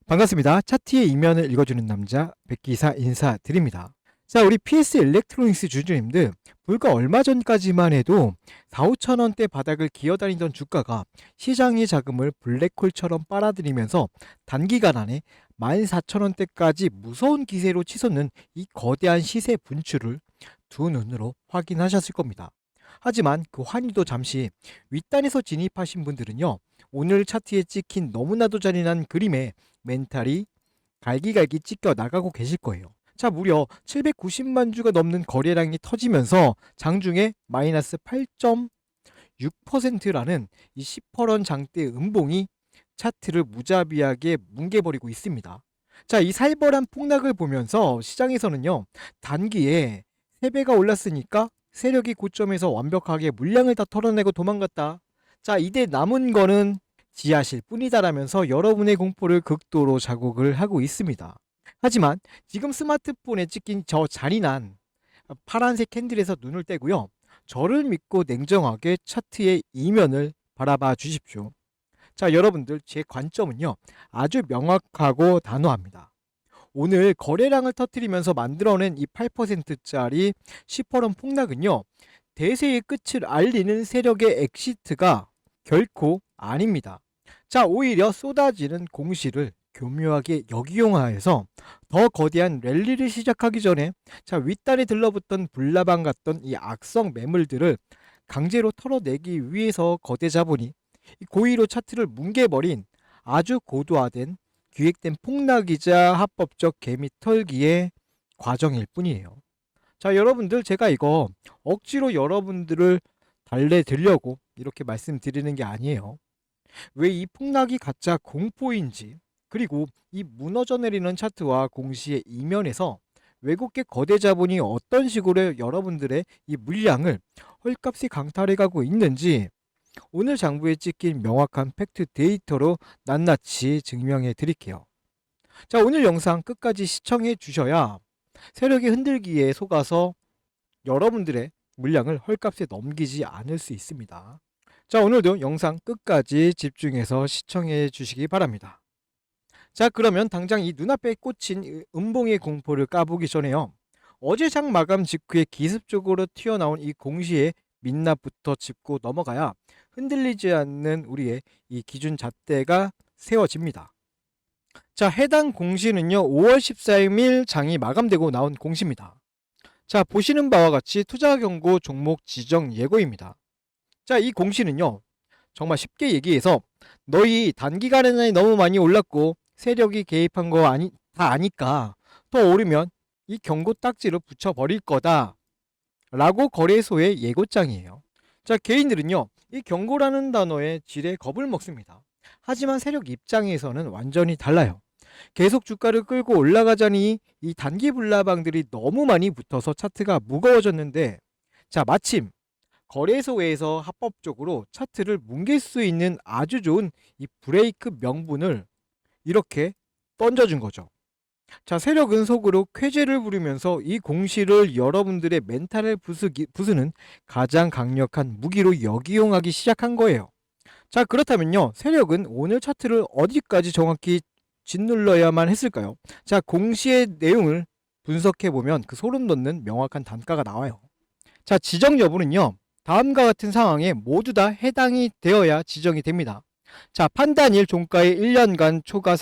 반갑습니다. 차트의 이면을 읽어주는 남자 백기사 인사드립니다. 자, 우리 PS 일렉트로닉스 주주님들, 불과 얼마 전까지만 해도 4, 5천 원대 바닥을 기어다니던 주가가 시장의 자금을 블랙홀처럼 빨아들이면서 단기간 안에 14,000원대까지 무서운 기세로 치솟는 이 거대한 시세 분출을 두 눈으로 확인하셨을 겁니다. 하지만 그 환희도 잠시, 윗단에서 진입하신 분들은요, 오늘 차트에 찍힌 너무나도 잔인한 그림에 멘탈이 갈기갈기 찢겨 나가고 계실 거예요. 자, 무려 790만 주가 넘는 거래량이 터지면서 장중에 마이너스 8.6%라는 이 시퍼런 장대 음봉이 차트를 무자비하게 뭉개버리고 있습니다. 자, 이 살벌한 폭락을 보면서 시장에서는요, 단기에 3배가 올랐으니까 세력이 고점에서 완벽하게 물량을 다 털어내고 도망갔다. 자, 이제 남은 거는 지하실 뿐이다라면서 여러분의 공포를 극도로 자극을 하고 있습니다. 하지만 지금 스마트폰에 찍힌 저 잔인한 파란색 캔들에서 눈을 떼고요. 저를 믿고 냉정하게 차트의 이면을 바라봐 주십시오. 자, 여러분들, 제 관점은요, 아주 명확하고 단호합니다. 오늘 거래량을 터뜨리면서 만들어낸 이 8%짜리 시퍼런 폭락은요, 대세의 끝을 알리는 세력의 엑시트가 결코 아닙니다. 자, 오히려 쏟아지는 공시를 교묘하게 역이용하여서 더 거대한 랠리를 시작하기 전에, 자, 윗단에 들러붙던 불나방 같던 이 악성 매물들을 강제로 털어내기 위해서 거대 자본이 고의로 차트를 뭉개버린 아주 고도화된 기획된 폭락이자 합법적 개미 털기의 과정일 뿐이에요. 자, 여러분들, 제가 이거 억지로 여러분들을 달래드리려고 이렇게 말씀드리는 게 아니에요. 왜 이 폭락이 가짜 공포인지, 그리고 이 무너져 내리는 차트와 공시의 이면에서 외국계 거대 자본이 어떤 식으로 여러분들의 이 물량을 헐값에 강탈해 가고 있는지 오늘 장부에 찍힌 명확한 팩트 데이터로 낱낱이 증명해 드릴게요. 자, 오늘 영상 끝까지 시청해 주셔야 세력의 흔들기에 속아서 여러분들의 물량을 헐값에 넘기지 않을 수 있습니다. 자, 오늘도 영상 끝까지 집중해서 시청해 주시기 바랍니다. 자, 그러면 당장 이 눈앞에 꽂힌 음봉의 공포를 까보기 전에요, 어제 장 마감 직후에 기습적으로 튀어나온 이 공시의 민낯부터 짚고 넘어가야 흔들리지 않는 우리의 이 기준 잣대가 세워집니다. 자, 해당 공시는요, 5월 14일 장이 마감되고 나온 공시입니다. 자, 보시는 바와 같이 투자 경고 종목 지정 예고입니다. 자, 이 공시는요, 정말 쉽게 얘기해서 너희 단기간에 너무 많이 올랐고 세력이 개입한 거 다 아니까 더 오르면 이 경고 딱지를 붙여버릴 거다 라고 거래소의 예고장이에요. 자, 개인들은요, 이 경고라는 단어에 지레 겁을 먹습니다. 하지만 세력 입장에서는 완전히 달라요. 계속 주가를 끌고 올라가자니 이 단기 불나방들이 너무 많이 붙어서 차트가 무거워졌는데, 자, 마침 거래소에서 합법적으로 차트를 뭉갤 수 있는 아주 좋은 이 브레이크 명분을 이렇게 던져준 거죠. 자, 세력은 속으로 쾌재를 부리면서 이 공시를 여러분들의 멘탈을 부수는 가장 강력한 무기로 역이용하기 시작한 거예요. 자, 그렇다면요, 세력은 오늘 차트를 어디까지 정확히 짓눌러야만 했을까요? 자, 공시의 내용을 분석해보면 그 소름 돋는 명확한 단가가 나와요. 자, 지정 여부는요, 다음과 같은 상황에 모두 다 해당이 되어야 지정이 됩니다. 자, 판단일 종가의 1년간 주가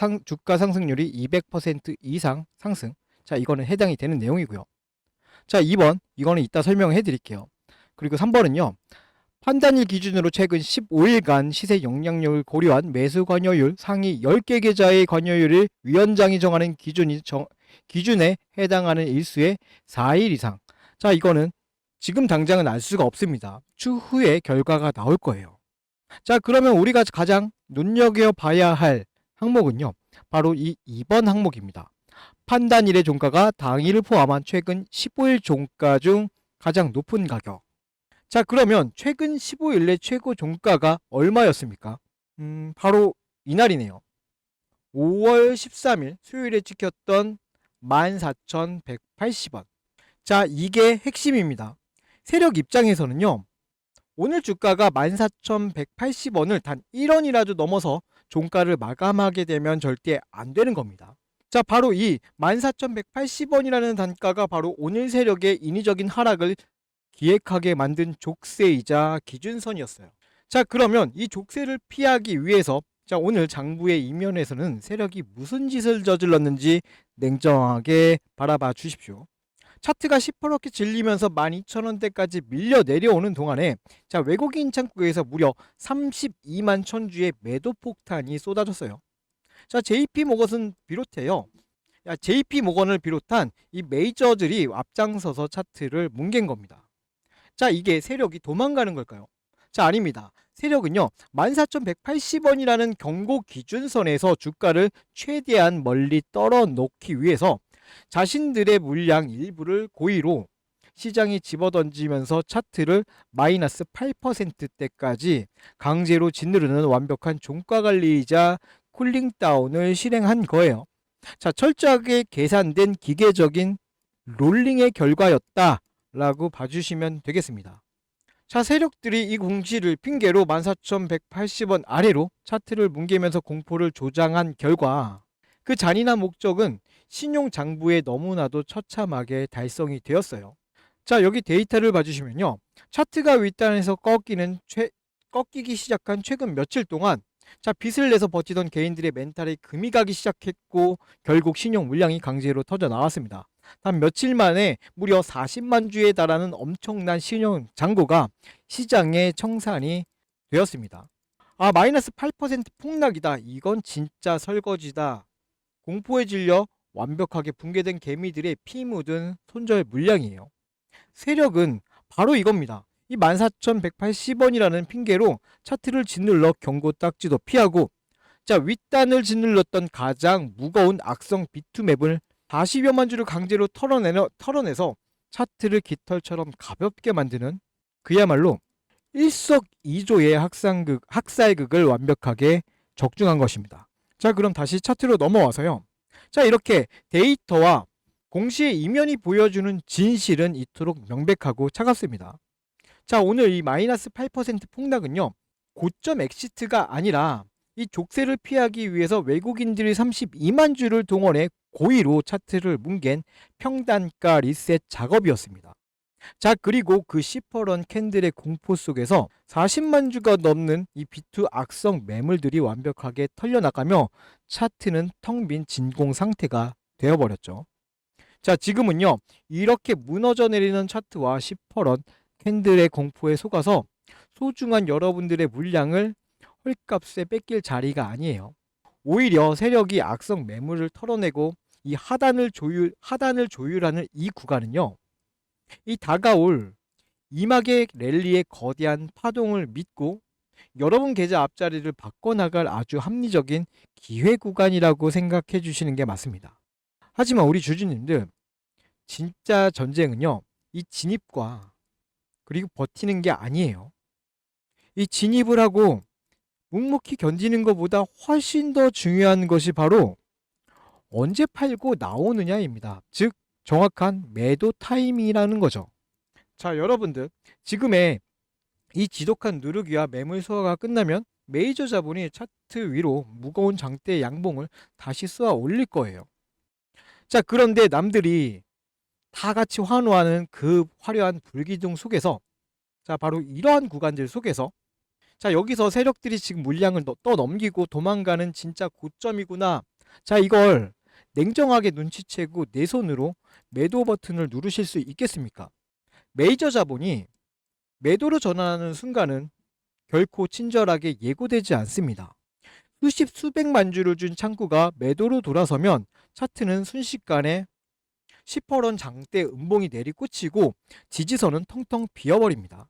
상승률이 200% 이상 상승. 자, 이거는 해당이 되는 내용이고요. 자, 2번, 이거는 이따 설명해 드릴게요. 그리고 3번은요, 판단일 기준으로 최근 15일간 시세 영향력을 고려한 매수 관여율 상위 10개 계좌의 관여율을 위원장이 정하는 기준에 해당하는 일수의 4일 이상. 자, 이거는 지금 당장은 알 수가 없습니다. 추후에 결과가 나올 거예요. 자, 그러면 우리가 가장 눈여겨봐야 할 항목은요, 바로 이 2번 항목입니다. 판단일의 종가가 당일을 포함한 최근 15일 종가 중 가장 높은 가격. 자, 그러면 최근 15일 내 최고 종가가 얼마였습니까? 바로 이날이네요. 5월 13일 수요일에 찍혔던 14,180원. 자, 이게 핵심입니다. 세력 입장에서는요, 오늘 주가가 14,180원을 단 1원이라도 넘어서 종가를 마감하게 되면 절대 안 되는 겁니다. 자, 바로 이 14,180원이라는 단가가 바로 오늘 세력의 인위적인 하락을 기획하게 만든 족쇄이자 기준선이었어요. 자, 그러면 이 족쇄를 피하기 위해서 자, 오늘 장부의 이면에서는 세력이 무슨 짓을 저질렀는지 냉정하게 바라봐 주십시오. 차트가 시퍼렇게 질리면서 12,000원대까지 밀려 내려오는 동안에 자, 외국인 창구에서 무려 32만 천주의 매도 폭탄이 쏟아졌어요. 자, JP 모건을 비롯한 이 메이저들이 앞장서서 차트를 뭉갠 겁니다. 자, 이게 세력이 도망가는 걸까요? 자, 아닙니다. 세력은요, 14,180원이라는 경고 기준선에서 주가를 최대한 멀리 떨어놓기 위해서 자신들의 물량 일부를 고의로 시장에 집어던지면서 차트를 마이너스 8%대까지 강제로 짓누르는 완벽한 종가 관리이자 쿨링다운을 실행한 거예요. 자, 철저하게 계산된 기계적인 롤링의 결과였다라고 봐주시면 되겠습니다. 자, 세력들이 이 공시를 핑계로 14,180원 아래로 차트를 뭉개면서 공포를 조장한 결과 그 잔인한 목적은 신용장부에 너무나도 처참하게 달성이 되었어요. 자, 여기 데이터를 봐주시면요, 차트가 윗단에서 꺾이기 시작한 최근 며칠 동안 자, 빚을 내서 버티던 개인들의 멘탈이 금이 가기 시작했고 결국 신용 물량이 강제로 터져 나왔습니다. 단 며칠 만에 무려 40만 주에 달하는 엄청난 신용 잔고가 시장에 청산이 되었습니다. 아, 마이너스 8% 폭락이다. 이건 진짜 설거지다. 공포에 질려 완벽하게 붕괴된 개미들의 피 묻은 손절 물량이에요. 세력은 바로 이겁니다. 이 14,180원이라는 핑계로 차트를 짓눌러 경고 딱지도 피하고 자, 윗단을 짓눌렀던 가장 무거운 악성 비투맵을 40여만 주를 강제로 털어내서 차트를 깃털처럼 가볍게 만드는 그야말로 일석이조의 학살극을 완벽하게 적중한 것입니다. 자, 그럼 다시 차트로 넘어와서요. 자, 이렇게 데이터와 공시의 이면이 보여주는 진실은 이토록 명백하고 차갑습니다. 자, 오늘 이 마이너스 8% 폭락은요, 고점 엑시트가 아니라 이 족쇄를 피하기 위해서 외국인들이 32만 주를 동원해 고의로 차트를 뭉갠 평단가 리셋 작업이었습니다. 자, 그리고 그 시퍼런 캔들의 공포 속에서 40만 주가 넘는 이 비투 악성 매물들이 완벽하게 털려나가며 차트는 텅 빈 진공 상태가 되어버렸죠. 자, 지금은요, 이렇게 무너져 내리는 차트와 시퍼런 캔들의 공포에 속아서 소중한 여러분들의 물량을 헐값에 뺏길 자리가 아니에요. 오히려 세력이 악성 매물을 털어내고 이 하단을 조율하는 이 구간은요, 이 다가올 이막의 랠리의 거대한 파동을 믿고 여러분 계좌 앞자리를 바꿔나갈 아주 합리적인 기회 구간이라고 생각해 주시는 게 맞습니다. 하지만 우리 주주님들, 진짜 전쟁은요, 이 진입과 그리고 버티는 게 아니에요. 이 진입을 하고 묵묵히 견디는 것보다 훨씬 더 중요한 것이 바로 언제 팔고 나오느냐입니다. 즉, 정확한 매도 타이밍이라는 거죠. 자, 여러분들, 지금의 이 지독한 누르기와 매물 소화가 끝나면 메이저 자본이 차트 위로 무거운 장대 양봉을 다시 쏘아 올릴 거예요. 자, 그런데 남들이 다 같이 환호하는 그 화려한 불기둥 속에서 자, 바로 이러한 구간들 속에서 자, 여기서 세력들이 지금 물량을 떠넘기고 도망가는 진짜 고점이구나. 자, 이걸 냉정하게 눈치채고 내 손으로 매도 버튼을 누르실 수 있겠습니까? 메이저 자본이 매도로 전환하는 순간은 결코 친절하게 예고되지 않습니다. 수백만 주를 준 창구가 매도로 돌아서면 차트는 순식간에 10%원 장대 음봉이 내리꽂히고 지지선은 텅텅 비어버립니다.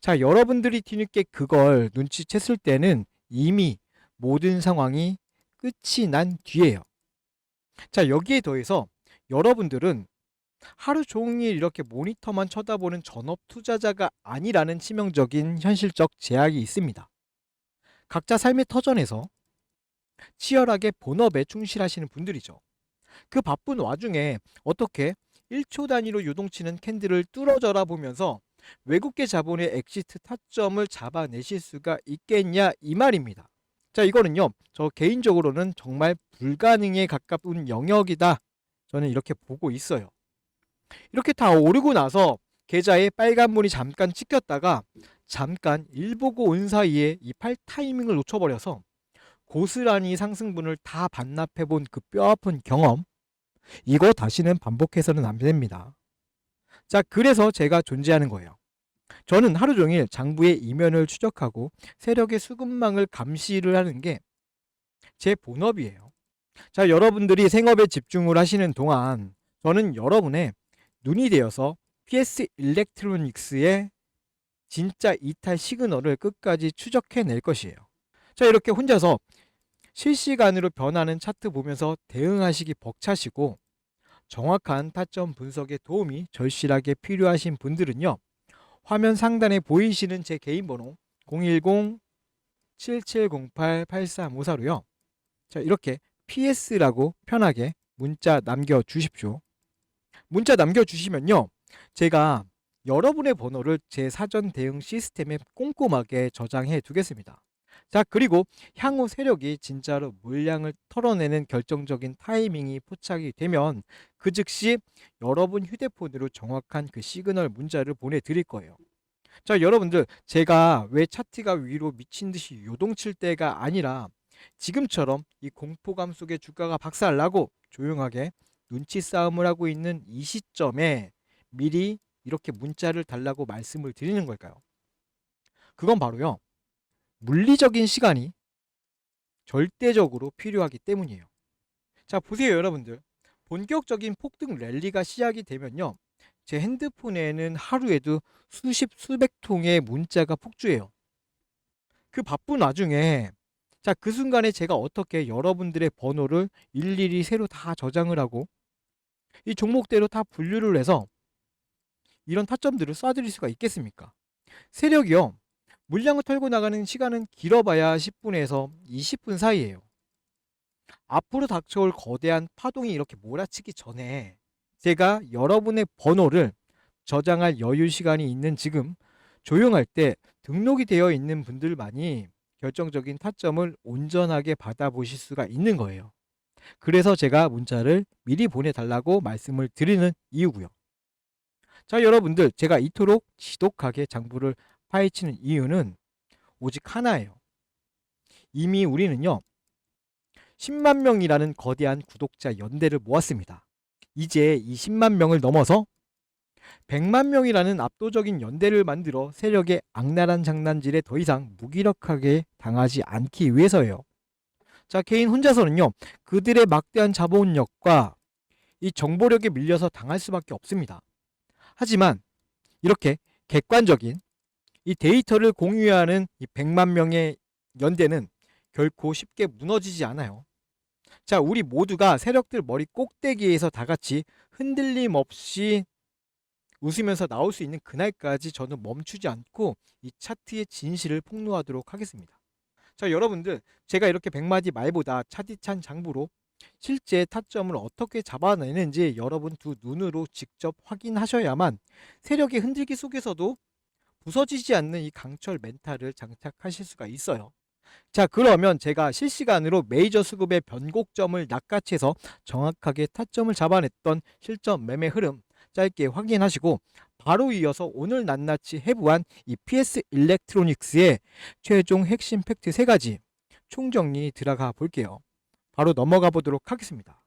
자, 여러분들이 뒤늦게 그걸 눈치챘을 때는 이미 모든 상황이 끝이 난 뒤에요. 자, 여기에 더해서 여러분들은 하루 종일 이렇게 모니터만 쳐다보는 전업 투자자가 아니라는 치명적인 현실적 제약이 있습니다. 각자 삶의 터전에서 치열하게 본업에 충실하시는 분들이죠. 그 바쁜 와중에 어떻게 1초 단위로 요동치는 캔들을 뚫어져라 보면서 외국계 자본의 엑시트 타점을 잡아내실 수가 있겠냐 이 말입니다. 자, 이거는요, 저 개인적으로는 정말 불가능에 가까운 영역이다, 저는 이렇게 보고 있어요. 이렇게 다 오르고 나서 계좌에 빨간불이 잠깐 찍혔다가 잠깐 일 보고 온 사이에 이 팔 타이밍을 놓쳐버려서 고스란히 상승분을 다 반납해본 그 뼈아픈 경험, 이거 다시는 반복해서는 안 됩니다. 자, 그래서 제가 존재하는 거예요. 저는 하루 종일 장부의 이면을 추적하고 세력의 수급망을 감시를 하는 게 제 본업이에요. 자, 여러분들이 생업에 집중을 하시는 동안 저는 여러분의 눈이 되어서 PS 일렉트로닉스의 진짜 이탈 시그널을 끝까지 추적해낼 것이에요. 자, 이렇게 혼자서 실시간으로 변하는 차트 보면서 대응하시기 벅차시고 정확한 타점 분석에 도움이 절실하게 필요하신 분들은요, 화면 상단에 보이시는 제 개인 번호 010-7708-8354로요. 자, 이렇게 PS라고 편하게 문자 남겨주십시오. 문자 남겨주시면요, 제가 여러분의 번호를 제 사전 대응 시스템에 꼼꼼하게 저장해 두겠습니다. 자, 그리고 향후 세력이 진짜로 물량을 털어내는 결정적인 타이밍이 포착이 되면 그 즉시 여러분 휴대폰으로 정확한 그 시그널 문자를 보내드릴 거예요. 자, 여러분들, 제가 왜 차트가 위로 미친 듯이 요동칠 때가 아니라 지금처럼 이 공포감 속에 주가가 박살나고 조용하게 눈치 싸움을 하고 있는 이 시점에 미리 이렇게 문자를 달라고 말씀을 드리는 걸까요? 그건 바로요, 물리적인 시간이 절대적으로 필요하기 때문이에요. 자, 보세요 여러분들, 본격적인 폭등 랠리가 시작이 되면요, 제 핸드폰에는 하루에도 수십 수백 통의 문자가 폭주해요. 그 바쁜 와중에, 자, 그 순간에 제가 어떻게 여러분들의 번호를 일일이 새로 다 저장을 하고 이 종목대로 다 분류를 해서 이런 타점들을 쏴드릴 수가 있겠습니까? 세력이요, 물량을 털고 나가는 시간은 길어봐야 10분에서 20분 사이예요. 앞으로 닥쳐올 거대한 파동이 이렇게 몰아치기 전에 제가 여러분의 번호를 저장할 여유 시간이 있는 지금, 조용할 때 등록이 되어 있는 분들만이 결정적인 타점을 온전하게 받아보실 수가 있는 거예요. 그래서 제가 문자를 미리 보내달라고 말씀을 드리는 이유고요. 자, 여러분들, 제가 이토록 지독하게 장부를 파헤치는 이유는 오직 하나예요. 이미 우리는요, 10만 명이라는 거대한 구독자 연대를 모았습니다. 이제 이 10만 명을 넘어서 100만 명이라는 압도적인 연대를 만들어 세력의 악랄한 장난질에 더 이상 무기력하게 당하지 않기 위해서예요. 자, 개인 혼자서는요, 그들의 막대한 자본력과 이 정보력에 밀려서 당할 수밖에 없습니다. 하지만 이렇게 객관적인 이 데이터를 공유하는 이 100만 명의 연대는 결코 쉽게 무너지지 않아요. 자, 우리 모두가 세력들 머리 꼭대기에서 다 같이 흔들림 없이 웃으면서 나올 수 있는 그날까지 저는 멈추지 않고 이 차트의 진실을 폭로하도록 하겠습니다. 자, 여러분들, 제가 이렇게 100마디 말보다 차디찬 장부로 실제 타점을 어떻게 잡아내는지 여러분 두 눈으로 직접 확인하셔야만 세력의 흔들기 속에서도 부서지지 않는 이 강철 멘탈을 장착하실 수가 있어요. 자, 그러면 제가 실시간으로 메이저 수급의 변곡점을 낚아채서 정확하게 타점을 잡아냈던 실전 매매 흐름 짧게 확인하시고, 바로 이어서 오늘 낱낱이 해부한 이 PS 일렉트로닉스의 최종 핵심 팩트 3가지 총정리 들어가 볼게요. 바로 넘어가 보도록 하겠습니다.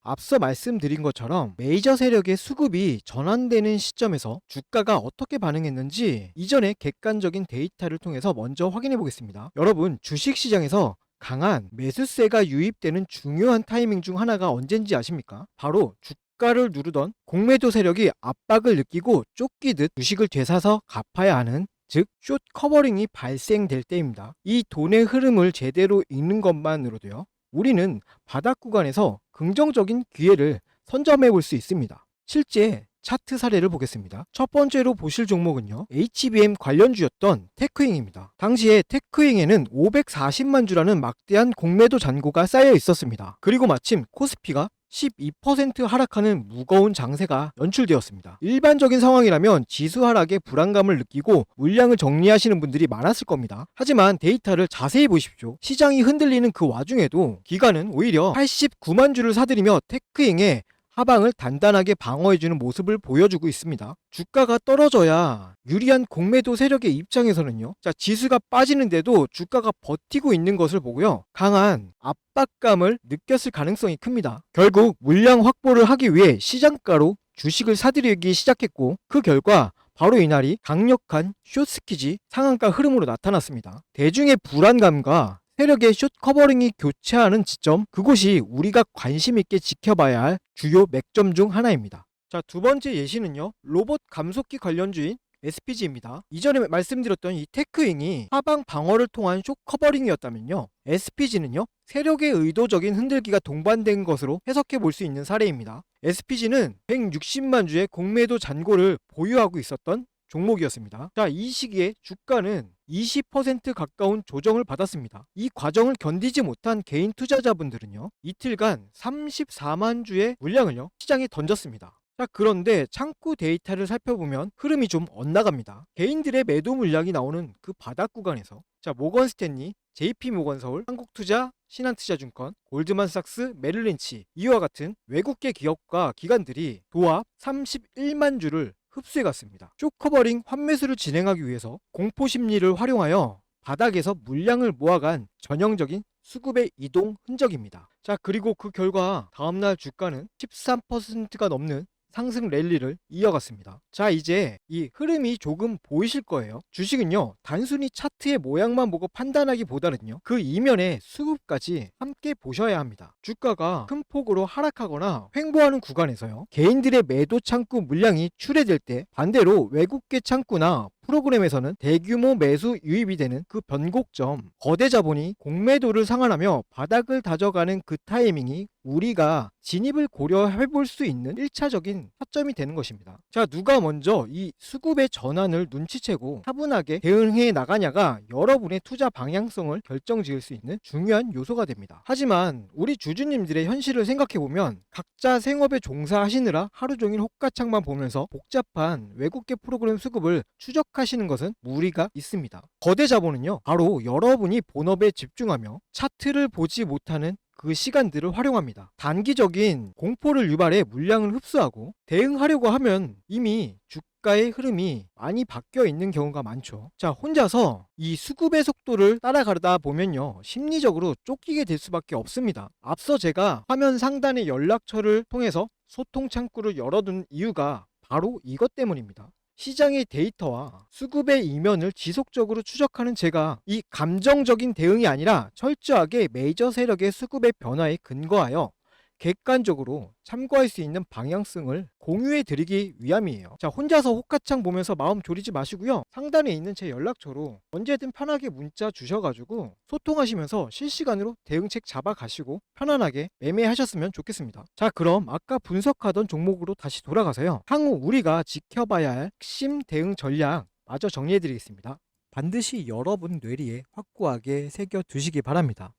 앞서 말씀드린 것처럼 메이저 세력의 수급이 전환되는 시점에서 주가가 어떻게 반응했는지 이전의 객관적인 데이터를 통해서 먼저 확인해 보겠습니다. 여러분, 주식시장에서 강한 매수세가 유입되는 중요한 타이밍 중 하나가 언젠지 아십니까? 바로 주가를 누르던 공매도 세력이 압박을 느끼고 쫓기듯 주식을 되사서 갚아야 하는, 즉 숏 커버링이 발생될 때입니다. 이 돈의 흐름을 제대로 읽는 것만으로도요, 우리는 바닥 구간에서 긍정적인 기회를 선점해 볼 수 있습니다. 실제 차트 사례를 보겠습니다. 첫 번째로 보실 종목은요, HBM 관련주였던 테크잉입니다. 당시에 테크잉에는 540만 주라는 막대한 공매도 잔고가 쌓여 있었습니다. 그리고 마침 코스피가 12% 하락하는 무거운 장세가 연출되었습니다. 일반적인 상황이라면 지수 하락에 불안감을 느끼고 물량을 정리하시는 분들이 많았을 겁니다. 하지만 데이터를 자세히 보십시오. 시장이 흔들리는 그 와중에도 기관은 오히려 89만 주를 사들이며 테크잉의 하방을 단단하게 방어해주는 모습을 보여주고 있습니다. 주가가 떨어져야 유리한 공매도 세력의 입장에서는요. 자, 지수가 빠지는데도 주가가 버티고 있는 것을 보고요. 강한 압박감을 느꼈을 가능성이 큽니다. 결국 물량 확보를 하기 위해 시장가로 주식을 사들이기 시작했고 그 결과 바로 이날이 강력한 숏스키지 상한가 흐름으로 나타났습니다. 대중의 불안감과 세력의 숏 커버링이 교차하는 지점, 그곳이 우리가 관심 있게 지켜봐야 할 주요 맥점 중 하나입니다. 자, 두 번째 예시는요. 로봇 감속기 관련주인 SPG입니다. 이전에 말씀드렸던 이 테크잉이 하방 방어를 통한 숏 커버링이었다면요. SPG는요. 세력의 의도적인 흔들기가 동반된 것으로 해석해 볼 수 있는 사례입니다. SPG는 160만 주의 공매도 잔고를 보유하고 있었던 종목이었습니다. 자, 이 시기에 주가는 20% 가까운 조정을 받았습니다. 이 과정을 견디지 못한 개인 투자자분들은요, 이틀간 34만 주의 물량을요, 시장에 던졌습니다. 자, 그런데 창구 데이터를 살펴보면 흐름이 좀 엇나갑니다. 개인들의 매도 물량이 나오는 그 바닥 구간에서 자, 모건스탠리, JP모건서울, 한국투자, 신한투자증권, 골드만삭스, 메릴린치 이와 같은 외국계 기업과 기관들이 도합 31만 주를 흡수해갔습니다. 숏커버링 환매수를 진행하기 위해서 공포심리를 활용하여 바닥에서 물량을 모아간 전형적인 수급의 이동 흔적입니다. 자, 그리고 그 결과 다음날 주가는 13%가 넘는 상승 랠리를 이어갔습니다. 자, 이제 이 흐름이 조금 보이실 거예요. 주식은요, 단순히 차트의 모양만 보고 판단하기보다는요, 그 이면의 수급까지 함께 보셔야 합니다. 주가가 큰 폭으로 하락하거나 횡보하는 구간에서요, 개인들의 매도 창구 물량이 출회될 때 반대로 외국계 창구나 프로그램에서는 대규모 매수 유입이 되는 그 변곡점, 거대 자본이 공매도를 상환하며 바닥을 다져가는 그 타이밍이 우리가 진입을 고려해 볼 수 있는 1차적인 타점이 되는 것입니다. 자, 누가 먼저 이 수급의 전환을 눈치채고 차분하게 대응해 나가냐가 여러분의 투자 방향성을 결정지을 수 있는 중요한 요소가 됩니다. 하지만 우리 주주님들의 현실을 생각해보면 각자 생업에 종사하시느라 하루 종일 호가창만 보면서 복잡한 외국계 프로그램 수급을 추적하시는 것은 무리가 있습니다. 거대 자본은요, 바로 여러분이 본업에 집중하며 차트를 보지 못하는 그 시간들을 활용합니다. 단기적인 공포를 유발해 물량을 흡수하고 대응하려고 하면 이미 주가의 흐름이 많이 바뀌어 있는 경우가 많죠. 자, 혼자서 이 수급의 속도를 따라가다 보면요, 심리적으로 쫓기게 될 수밖에 없습니다. 앞서 제가 화면 상단의 연락처를 통해서 소통 창구를 열어둔 이유가 바로 이것 때문입니다. 시장의 데이터와 수급의 이면을 지속적으로 추적하는 제가 이 감정적인 대응이 아니라 철저하게 메이저 세력의 수급의 변화에 근거하여 객관적으로 참고할 수 있는 방향성을 공유해 드리기 위함이에요. 자, 혼자서 호가창 보면서 마음 졸이지 마시고요. 상단에 있는 제 연락처로 언제든 편하게 문자 주셔가지고 소통하시면서 실시간으로 대응책 잡아가시고 편안하게 매매하셨으면 좋겠습니다. 자, 그럼 아까 분석하던 종목으로 다시 돌아가서요, 향후 우리가 지켜봐야 할 핵심 대응 전략 마저 정리해 드리겠습니다. 반드시 여러분 뇌리에 확고하게 새겨 두시기 바랍니다.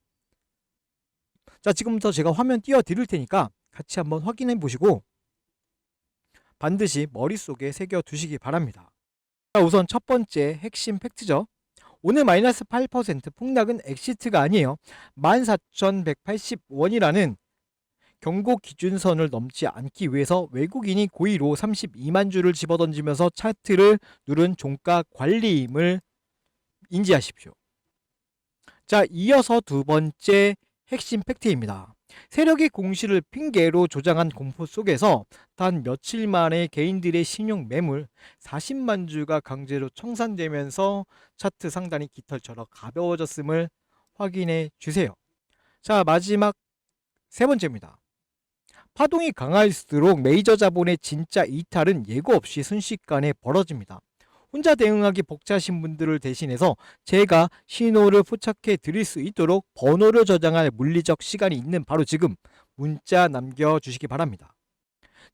자, 지금부터 제가 화면 띄워 드릴 테니까 같이 한번 확인해 보시고 반드시 머릿속에 새겨 두시기 바랍니다. 자, 우선 첫 번째 핵심 팩트죠. 오늘 마이너스 8% 폭락은 엑시트가 아니에요. 14,180원이라는 경고 기준선을 넘지 않기 위해서 외국인이 고의로 32만 주를 집어던지면서 차트를 누른 종가 관리임을 인지하십시오. 자, 이어서 두 번째 핵심 팩트입니다. 세력의 공시를 핑계로 조장한 공포 속에서 단 며칠 만에 개인들의 신용 매물 40만 주가 강제로 청산되면서 차트 상단이 깃털처럼 가벼워졌음을 확인해 주세요. 자, 마지막 세 번째입니다. 파동이 강할수록 메이저 자본의 진짜 이탈은 예고 없이 순식간에 벌어집니다. 혼자 대응하기 벅차신 분들을 대신해서 제가 신호를 포착해 드릴 수 있도록 번호를 저장할 물리적 시간이 있는 바로 지금 문자 남겨주시기 바랍니다.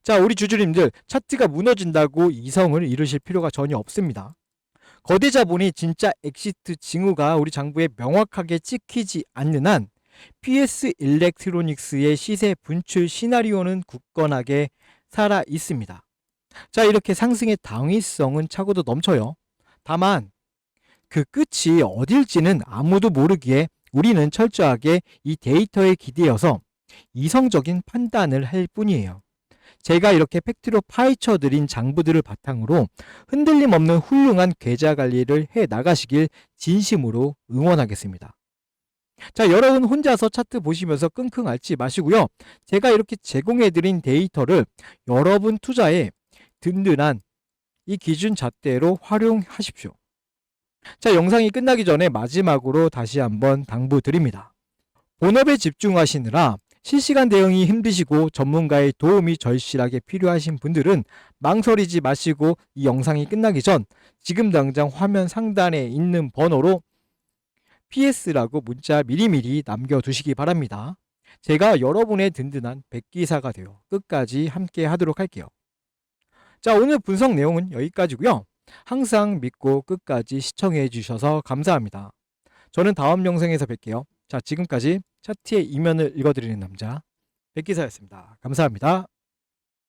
자, 우리 주주님들, 차트가 무너진다고 이성을 잃으실 필요가 전혀 없습니다. 거대 자본이 진짜 엑시트 징후가 우리 장부에 명확하게 찍히지 않는 한 PS 일렉트로닉스의 시세 분출 시나리오는 굳건하게 살아 있습니다. 자, 이렇게 상승의 당위성은 차고도 넘쳐요. 다만 그 끝이 어딜지는 아무도 모르기에 우리는 철저하게 이 데이터에 기대어서 이성적인 판단을 할 뿐이에요. 제가 이렇게 팩트로 파헤쳐 드린 장부들을 바탕으로 흔들림 없는 훌륭한 계좌 관리를 해 나가시길 진심으로 응원하겠습니다. 자, 여러분 혼자서 차트 보시면서 끙끙 앓지 마시고요. 제가 이렇게 제공해 드린 데이터를 여러분 투자에 든든한 이 기준 잣대로 활용하십시오. 자, 영상이 끝나기 전에 마지막으로 다시 한번 당부드립니다. 본업에 집중하시느라 실시간 대응이 힘드시고 전문가의 도움이 절실하게 필요하신 분들은 망설이지 마시고 이 영상이 끝나기 전 지금 당장 화면 상단에 있는 번호로 PS라고 문자 미리미리 남겨두시기 바랍니다. 제가 여러분의 든든한 백기사가 되어 끝까지 함께 하도록 할게요. 자, 오늘 분석 내용은 여기까지고요. 항상 믿고 끝까지 시청해 주셔서 감사합니다. 저는 다음 영상에서 뵐게요. 자, 지금까지 차트의 이면을 읽어드리는 남자 백기사였습니다. 감사합니다.